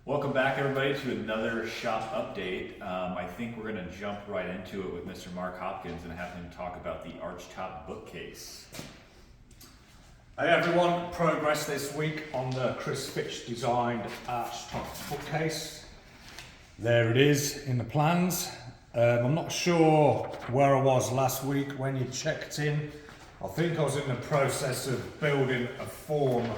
Welcome back, everybody, to another shop update. I think we're going to jump right into it with Mr. Mark Hopkins and have him talk about the archtop bookcase. Hey everyone, progress this week on the Chris Fitch designed archtop bookcase. There it is in the plans. I'm not sure where I was last week when you checked in. I think I was in the process of building a form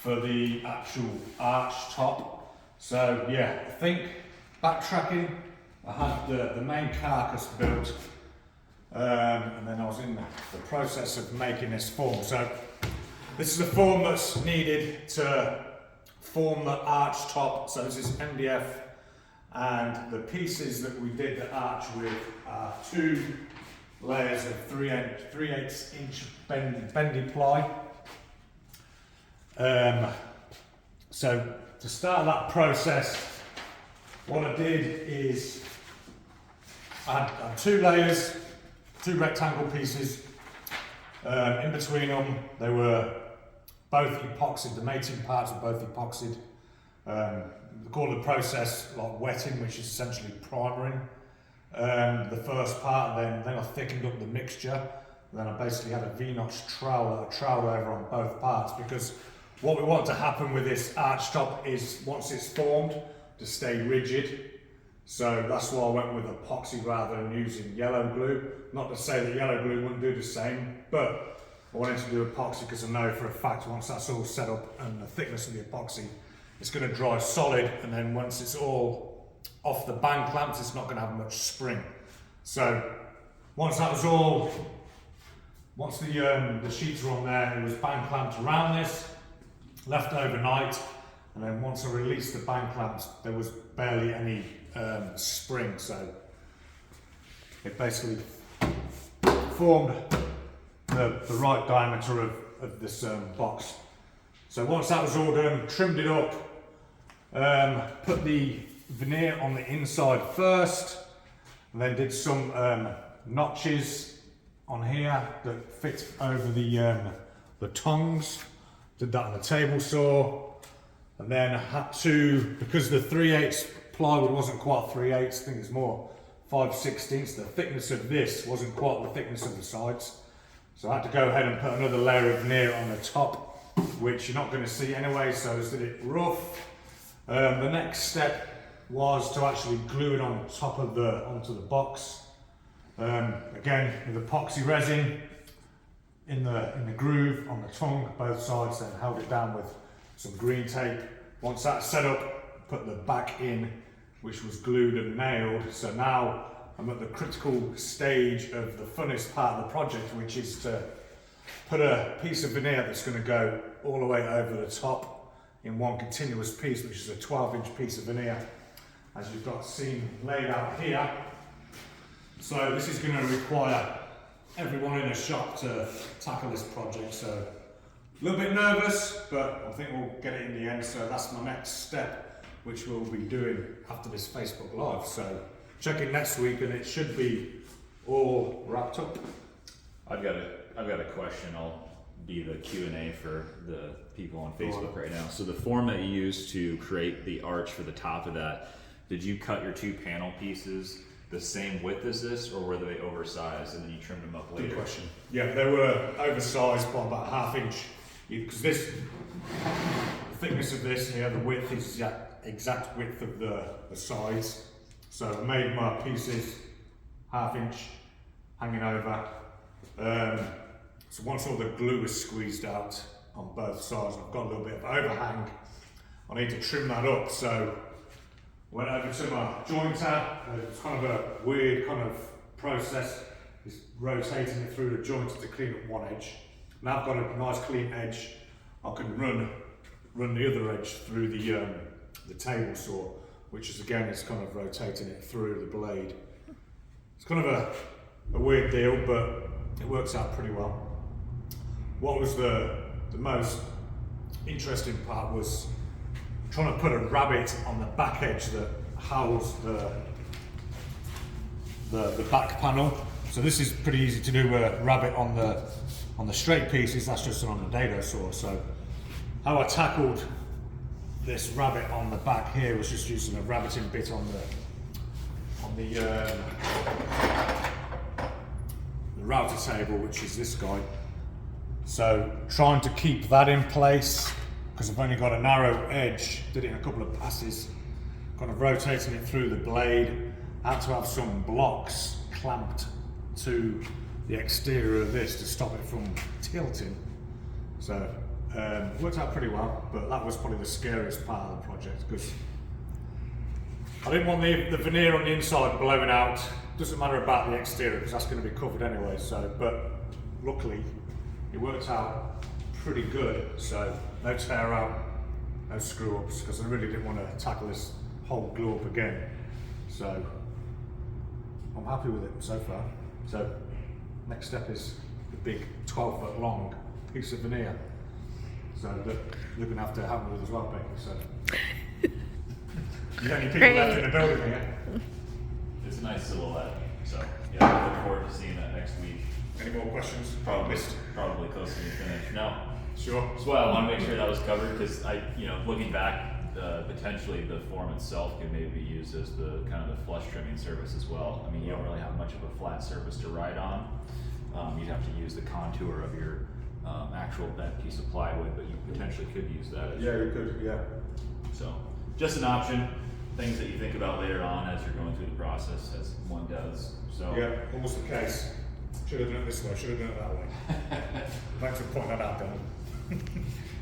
for the actual archtop. So yeah, I think backtracking, I had the main carcass built, and then I was in the process of making this form. So this is the form that's needed to form the archtop. So this is MDF, and the pieces that we did the arch with are 2 layers of 3/8 inch bendy ply. So to start that process, what I did is I had 2 layers, 2 rectangle pieces. In between them, they were both epoxied. The mating parts were both epoxied. We call the process like wetting, which is essentially primering. The first part, then I thickened up the mixture. Then I basically had a V-notch trowel that I troweled over on both parts, because what we want to happen with this archtop is, once it's formed, to stay rigid. So that's why I went with epoxy rather than using yellow glue. Not to say that yellow glue wouldn't do the same, but I wanted to do epoxy because I know for a fact once that's all set up and the thickness of the epoxy, it's going to dry solid, and then once it's all off the band clamps, it's not going to have much spring. So once that was all, once the sheets were on there, it was band clamped around this, left overnight, and then once I released the band clamps, there was barely any spring, so it basically formed the right diameter of this box. So once that was all done, trimmed it up, put the veneer on the inside first, and then did some notches on here that fit over the tongues. Did that on the table saw, and then I had to, because the 3/8 plywood wasn't quite 3/8, I think it's more 5/16. The thickness of this wasn't quite the thickness of the sides, so I had to go ahead and put another layer of veneer on the top, which you're not going to see anyway, so I just did it rough. The next step was to actually glue it on top of onto the box. Again, with epoxy resin in the groove on the tongue, both sides, then held it down with some green tape. Once that's set up, put the back in, which was glued and nailed. So now I'm at the critical stage of the funnest part of the project, which is to put a piece of veneer that's going to go all the way over the top in one continuous piece, which is a 12-inch piece of veneer, as you've got seen laid out here. So this is going to require everyone in the shop to tackle this project, so a little bit nervous, but I think we'll get it in the end. So that's my next step, which we'll be doing after this Facebook Live. So check in next week and it should be all wrapped up. I've got a question. I'll be the Q&A for the people on Facebook right now. So the form that you used to create the arch for the top of that, did you cut your 2 panel pieces the same width as this, or were they oversized and then you trimmed them up later? Good question. Yeah, they were oversized by about 1/2 inch, because the thickness of this here, the width is the exact width of the sides. So I made my pieces 1/2 inch hanging over. So once all the glue is squeezed out on both sides, I've got a little bit of overhang. I need to trim that up. So went over to my jointer. It's kind of a weird kind of process. It's rotating it through the jointer to clean up one edge. Now I've got a nice clean edge. I can run the other edge through the table saw, which is, again, it's kind of rotating it through the blade. It's kind of a weird deal, but it works out pretty well. What was the most interesting part was trying to put a rabbet on the back edge that holds the back panel. So this is pretty easy to do, a rabbet on the straight pieces. That's just on the dado saw. So how I tackled this rabbet on the back here was just using a rabbiting bit on the router table, which is this guy. So trying to keep that in place, because I've only got a narrow edge, did it in a couple of passes, kind of rotating it through the blade. Had to have some blocks clamped to the exterior of this to stop it from tilting. So worked out pretty well, but that was probably the scariest part of the project, because I didn't want the veneer on the inside blowing out. Doesn't matter about the exterior because that's going to be covered anyway. So, but luckily it worked out pretty good. So no tear out, no screw ups, because I really didn't want to tackle this whole glue up again. So I'm happy with it so far. So next step is the big 12-foot long piece of veneer. So that you're going to have to help me with as well, Becky. So the only people left in the building here. It's a nice silhouette, so yeah, I look forward to seeing that next week. Any more questions? Probably close to the finish. No. Sure. As well, I want to make sure that was covered because looking back, potentially the form itself could maybe be used as the kind of the flush trimming surface as well. I mean, you don't really have much of a flat surface to ride on. You'd have to use the contour of your actual bent piece of plywood, but you potentially could use that. Yeah, you could. Yeah. So, just an option. Things that you think about later on as you're going through the process, as one does. So yeah, almost the case. Should have done it this way. Should have done it that way. Thanks for pointing that out, Dan.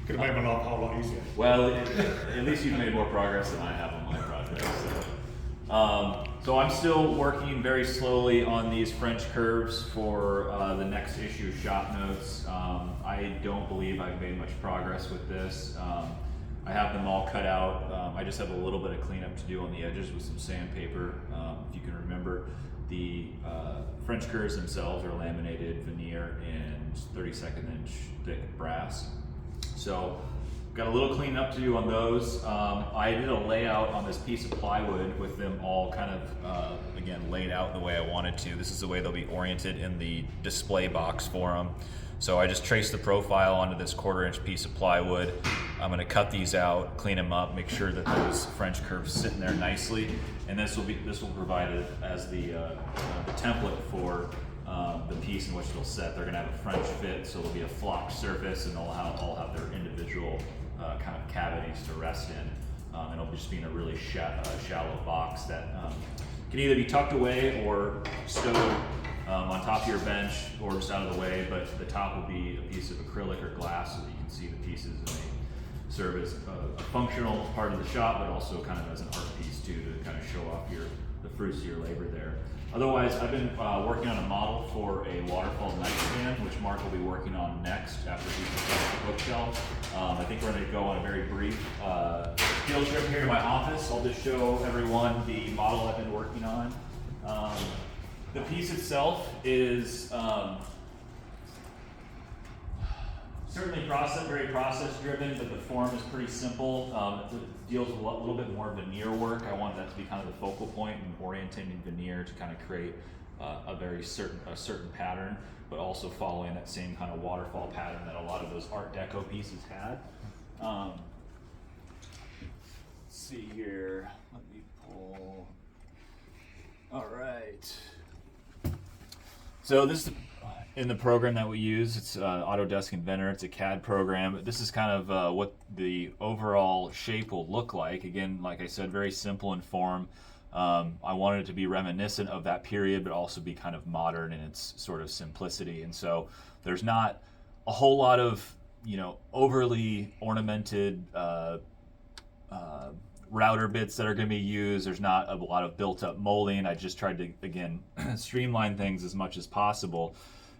Could have made my life a whole lot easier. Well, at least you've made more progress than I have on my project. So I'm still working very slowly on these French curves for the next issue of Shop Notes. I don't believe I've made much progress with this. I have them all cut out. I just have a little bit of cleanup to do on the edges with some sandpaper. If you can remember, the French curves themselves are laminated veneer and 32nd inch thick brass. So got a little cleanup to do on those. I did a layout on this piece of plywood with them all kind of, again, laid out the way I wanted to. This is the way they'll be oriented in the display box for them. So I just traced the profile onto this 1/4 inch piece of plywood. I'm going to cut these out, clean them up, make sure that those French curves sit in there nicely, and this will provide it as the template for the piece in which it'll set. They're going to have a French fit, so it'll be a flocked surface, and they'll all have their individual kind of cavities to rest in, and it'll just be in a really shallow box that can either be tucked away or stowed on top of your bench or just out of the way, but the top will be a piece of acrylic or glass so that you can see the pieces and they serve as a functional part of the shop, but also kind of as an art piece too, to kind of show off the fruits of your labor there. Otherwise, I've been working on a model for a waterfall nightstand, which Mark will be working on next after he constructs the bookshelf. I think we're going to go on a very brief field trip here to my office. I'll just show everyone the model I've been working on. The piece itself is certainly very process driven, but the form is pretty simple. It deals with a little bit more veneer work. I wanted that to be kind of the focal point and orienting veneer to kind of create a certain pattern, but also following that same kind of waterfall pattern that a lot of those Art Deco pieces had. Let's see here. Let me pull. All right. So this is in the program that we use. It's Autodesk Inventor. It's a CAD program. This is kind of what the overall shape will look like. Again, like I said, very simple in form. I wanted it to be reminiscent of that period, but also be kind of modern in its sort of simplicity. And so there's not a whole lot of, overly ornamented router bits that are going to be used. There's not a lot of built-up molding. I just tried to, again, streamline things as much as possible.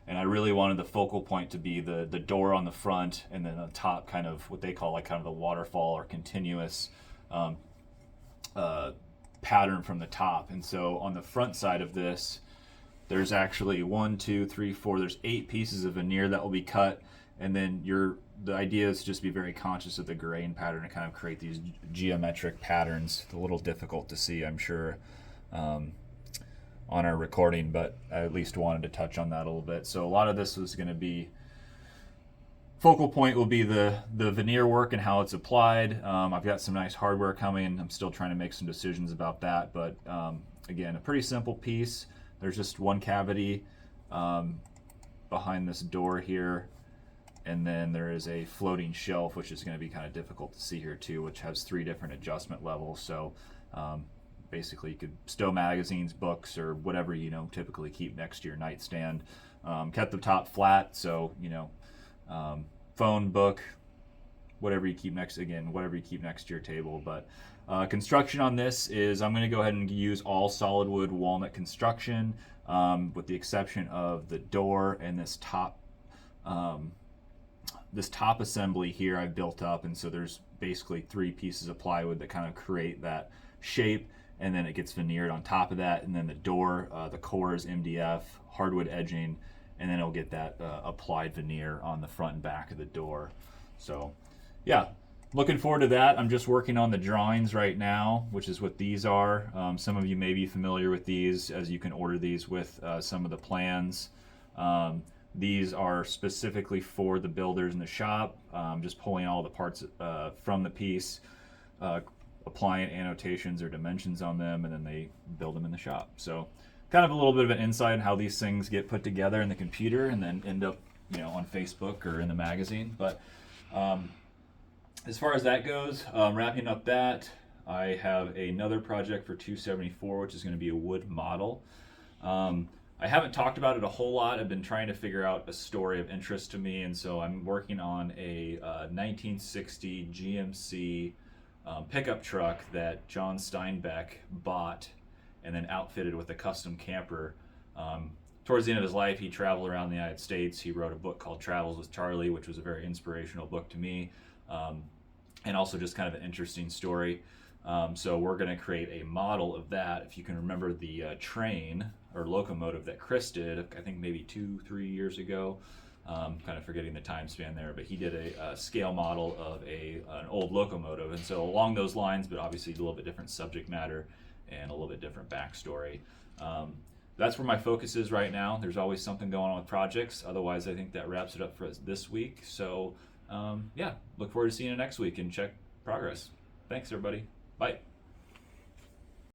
And I really wanted the focal point to be the door on the front, and then on top kind of what they call like kind of the waterfall or continuous pattern from the top. And so on the front side of this, there's actually 1, 2, 3, 4, there's 8 pieces of veneer that will be cut. And then the idea is to just be very conscious of the grain pattern and kind of create these geometric patterns. It's a little difficult to see, I'm sure, on our recording, but I at least wanted to touch on that a little bit. So a lot of this was going to be focal point will be the veneer work and how it's applied. I've got some nice hardware coming. I'm still trying to make some decisions about that, but again, a pretty simple piece. There's just one cavity behind this door here, and then there is a floating shelf, which is going to be kind of difficult to see here too, which has 3 different adjustment levels. So basically you could stow magazines, books, or whatever typically keep next to your nightstand. Kept the top flat, so phone, book, whatever you keep next to your table. But construction on this is, I'm going to go ahead and use all solid wood walnut construction, with the exception of the door and this top assembly here I've built up, and so there's basically 3 pieces of plywood that kind of create that shape, and then it gets veneered on top of that, and then the door, the core is MDF, hardwood edging, and then it'll get that applied veneer on the front and back of the door. So yeah, looking forward to that. I'm just working on the drawings right now, which is what these are. Some of you may be familiar with these, as you can order these with some of the plans. These are specifically for the builders in the shop, just pulling all the parts from the piece, applying annotations or dimensions on them, and then they build them in the shop. So kind of a little bit of an insight on how these things get put together in the computer and then end up on Facebook or in the magazine. But as far as that goes, wrapping up that, I have another project for 274, which is going to be a wood model. I haven't talked about it a whole lot. I've been trying to figure out a story of interest to me, and so I'm working on a 1960 GMC pickup truck that John Steinbeck bought and then outfitted with a custom camper. Towards the end of his life, he traveled around the United States. He wrote a book called Travels with Charlie, which was a very inspirational book to me, and also just kind of an interesting story. So we're going to create a model of that. If you can remember the train or locomotive that Chris did, I think maybe 2-3 years ago, kind of forgetting the time span there, but he did a scale model of an old locomotive. And so along those lines, but obviously a little bit different subject matter and a little bit different backstory. That's where my focus is right now. There's always something going on with projects. Otherwise, I think that wraps it up for us this week. So yeah, look forward to seeing you next week and check progress. Thanks, everybody. Bye.